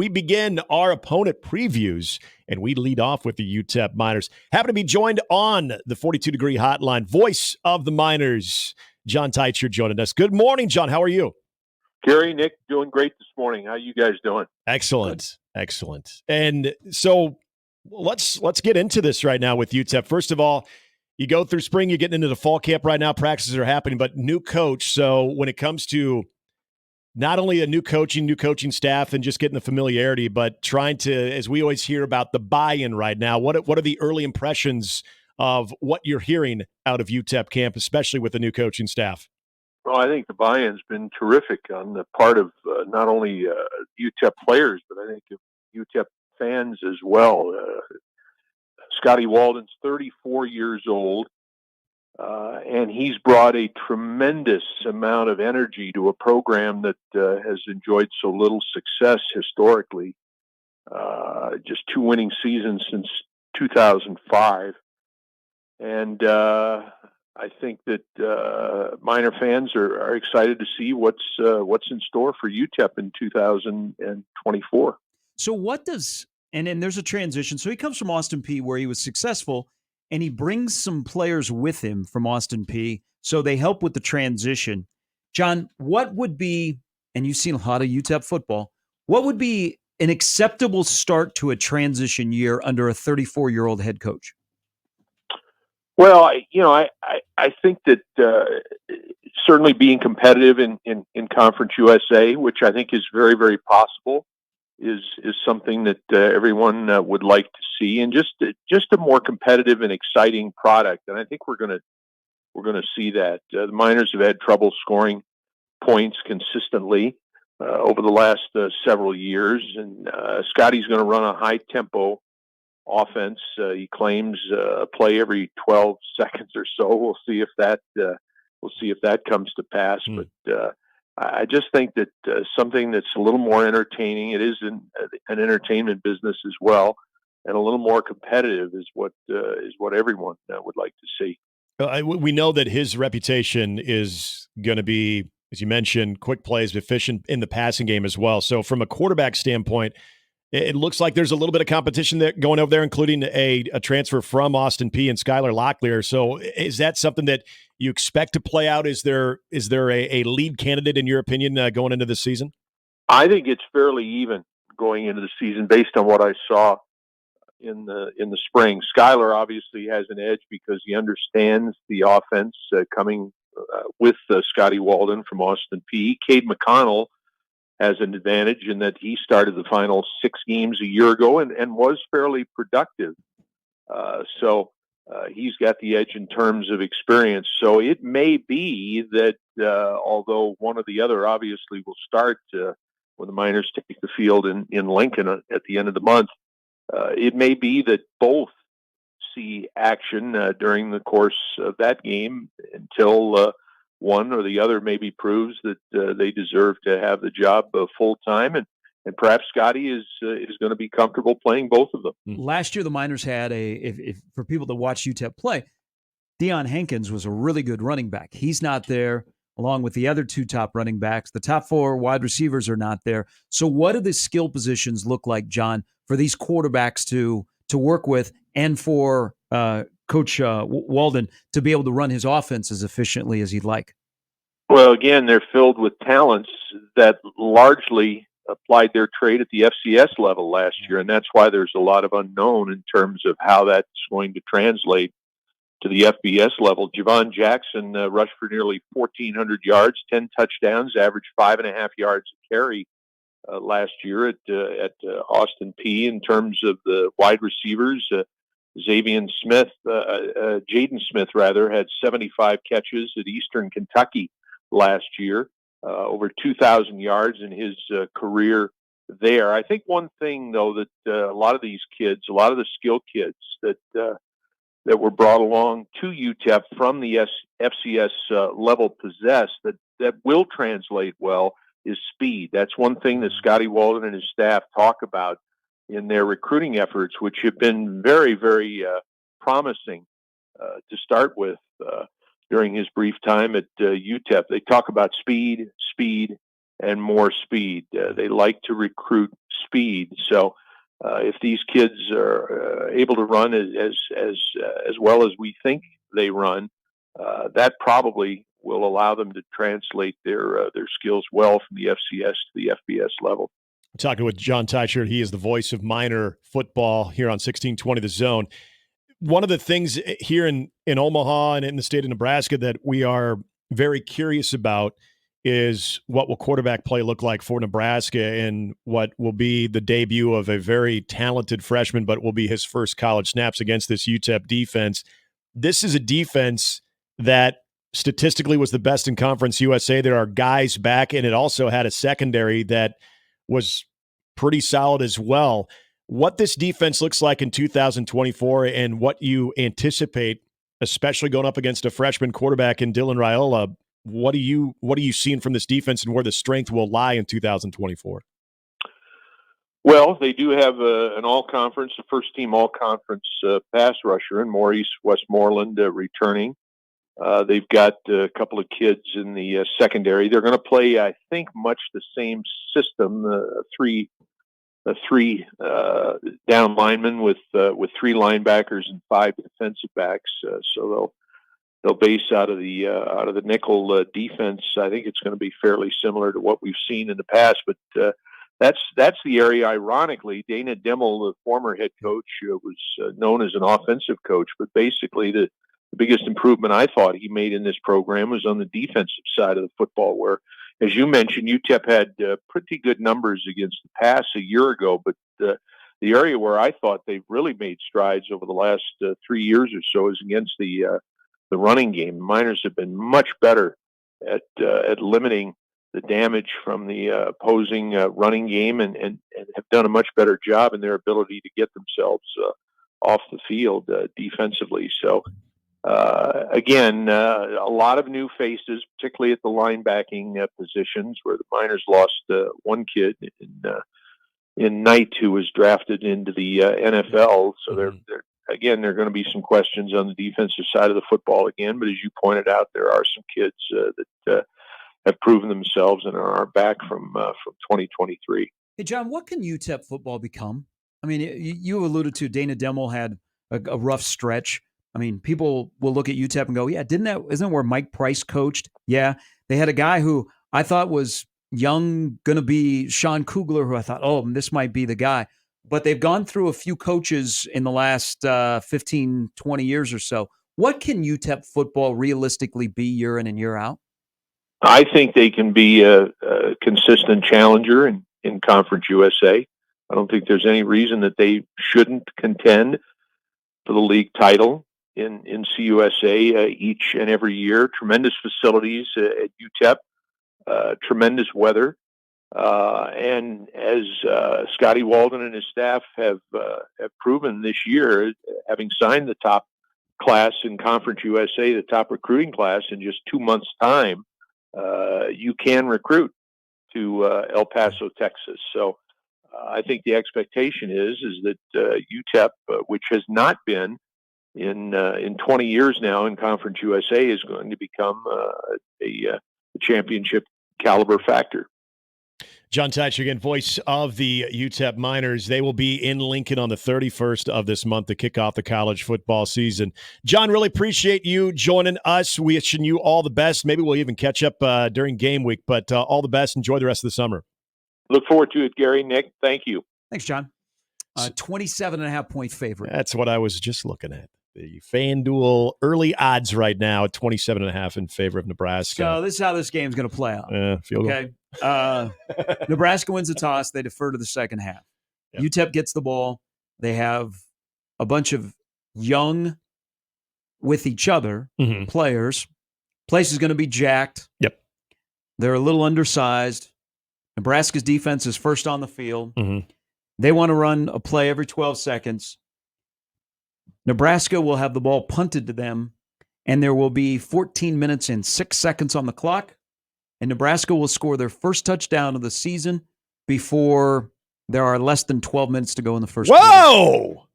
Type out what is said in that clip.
We begin our opponent previews, and we lead off with the UTEP Miners. Happen to be joined on the 42-degree hotline, voice of the Miners, Jon Teicher joining us. Good morning, John. How are you? Gary, Nick, doing great this morning. How you guys doing? Excellent. Excellent. And so let's get into this right now with UTEP. First of all, you go through spring, you're getting into the fall camp right now. Practices are happening, but new coach. So when it comes to not only a new coaching staff and just getting the familiarity, but trying to, as we always hear about, the buy-in right now. What are the early impressions of what you're hearing out of UTEP camp, especially with the new coaching staff? Well, I think the buy-in's been terrific on the part of not only UTEP players, but I think of UTEP fans as well. Scotty Walden's 34 years old. And he's brought a tremendous amount of energy to a program that has enjoyed so little success historically. Just 2 winning seasons since 2005. And I think that Miner fans are excited to see what's in store for UTEP in 2024. So what does and there's a transition. So he comes from Austin Peay where he was successful, and he brings some players with him from Austin Peay, so they help with the transition. John, what would be, and you've seen a lot of UTEP football, what would be an acceptable start to a transition year under a 34-year-old head coach? Well, I think that certainly being competitive in Conference USA, which I think is very, very possible, is something that everyone would like to see, and just a more competitive and exciting product. And I think we're going to see that. The Miners have had trouble scoring points consistently over the last several years, and Scotty's going to run a high tempo offense. He claims a play every 12 seconds or so. We'll see if that comes to pass. But I just think that something that's a little more entertaining. It is an entertainment business as well, and a little more competitive is what everyone would like to see. We know that his reputation is going to be, as you mentioned, quick plays, efficient in the passing game as well. So from a quarterback standpoint, it looks like there's a little bit of competition there going over there, including a transfer from Austin Peay and Skylar Locklear. So is that something that you expect to play out? Is there a lead candidate, in your opinion, going into this season? I think it's fairly even going into the season based on what I saw in the spring. Skylar obviously has an edge because he understands the offense coming with Scotty Walden from Austin Peay. Cade McConnell has an advantage in that he started the final 6 games a year ago and was fairly productive. So he's got the edge in terms of experience. So it may be that although one or the other obviously will start when the Miners take the field in Lincoln at the end of the month, it may be that both see action during the course of that game until one or the other maybe proves that they deserve to have the job full time, and perhaps Scotty is going to be comfortable playing both of them. Last year, the Miners had if for people that watch UTEP play, Deion Hankins was a really good running back. He's not there, along with the other 2 top running backs. The top 4 wide receivers are not there. So what do the skill positions look like, John, for these quarterbacks to work with, and for Coach Walden to be able to run his offense as efficiently as he'd like? Well, again, they're filled with talents that largely applied their trade at the FCS level last year, and that's why there's a lot of unknown in terms of how that's going to translate to the FBS level. Javon Jackson rushed for nearly 1,400 yards, 10 touchdowns, averaged 5.5 yards a carry last year at Austin Peay. In terms of the wide receivers, Jaden Smith had 75 catches at Eastern Kentucky last year, over 2,000 yards in his career there. I think one thing, though, that a lot of these kids, a lot of the skill kids that were brought along to UTEP from the FCS level possess that will translate well is speed. That's one thing that Scotty Walden and his staff talk about in their recruiting efforts, which have been very, very promising to start with during his brief time at UTEP. They talk about speed, and more speed. They like to recruit speed. So if these kids are able to run as well as we think they run, that probably will allow them to translate their skills well from the FCS to the FBS level. I'm talking with Jon Teicher. He is the voice of Miner football here on 1620 The Zone. One of the things here in Omaha and in the state of Nebraska that we are very curious about is what will quarterback play look like for Nebraska and what will be the debut of a very talented freshman, but will be his first college snaps against this UTEP defense. This is a defense that statistically was the best in Conference USA. There are guys back, and it also had a secondary that was pretty solid as well. What this defense looks like in 2024 and what you anticipate, especially going up against a freshman quarterback in Dylan Raiola, what are you seeing from this defense and where the strength will lie in 2024? Well, they do have an all-conference, a first-team all-conference pass rusher in Maurice Westmoreland returning. They've got a couple of kids in the secondary. They're going to play, I think, much the same system, three down linemen with 3 linebackers and 5 defensive backs. So they'll base out of the nickel defense. I think it's going to be fairly similar to what we've seen in the past. But that's the area. Ironically, Dana Dimmel, the former head coach, was known as an offensive coach, but basically the biggest improvement I thought he made in this program was on the defensive side of the football, where, as you mentioned, UTEP had pretty good numbers against the pass a year ago, but the area where I thought they've really made strides over the last 3 years or so is against the running game. The Miners have been much better at limiting the damage from the opposing running game and have done a much better job in their ability to get themselves off the field defensively. So, again, a lot of new faces, particularly at the linebacking positions, where the Miners lost one kid in Knight who was drafted into the NFL. So there are going to be some questions on the defensive side of the football again. But as you pointed out, there are some kids that have proven themselves and are back from 2023. Hey, John, what can UTEP football become? I mean, you alluded to Dana Dimmel had a rough stretch. I mean, people will look at UTEP and go, yeah, isn't that where Mike Price coached? Yeah. They had a guy who I thought was young, going to be Sean Kugler, who I thought, oh, this might be the guy. But they've gone through a few coaches in the last 15, 20 years or so. What can UTEP football realistically be year in and year out? I think they can be a consistent challenger in Conference USA. I don't think there's any reason that they shouldn't contend for the league title in CUSA each and every year. Tremendous facilities at UTEP, tremendous weather. And as Scotty Walden and his staff have proven this year, having signed the top class in Conference USA, the top recruiting class in just 2 months' time, you can recruit to El Paso, Texas. So I think the expectation is that UTEP, which has not been in 20 years now in Conference USA, is going to become a championship caliber factor. Jon Teicher, again, voice of the UTEP Miners. They will be in Lincoln on the 31st of this month to kick off the college football season. John, really appreciate you joining us. Wishing you all the best. Maybe we'll even catch up during game week, but all the best. Enjoy the rest of the summer. Look forward to it, Gary. Nick, thank you. Thanks, John. 27.5-point favorite. That's what I was just looking at. The FanDuel early odds right now at 27.5 in favor of Nebraska. So this is how this game's going to play out. Field goal. Okay. Nebraska wins the toss. They defer to the second half. Yep. UTEP gets the ball. They have a bunch of young with each other players. Place is going to be jacked. Yep. They're a little undersized. Nebraska's defense is first on the field. They want to run a play every 12 seconds. Nebraska will have the ball punted to them, and there will be 14 minutes and 6 seconds on the clock, and Nebraska will score their first touchdown of the season before there are less than 12 minutes to go in the first quarter. Whoa!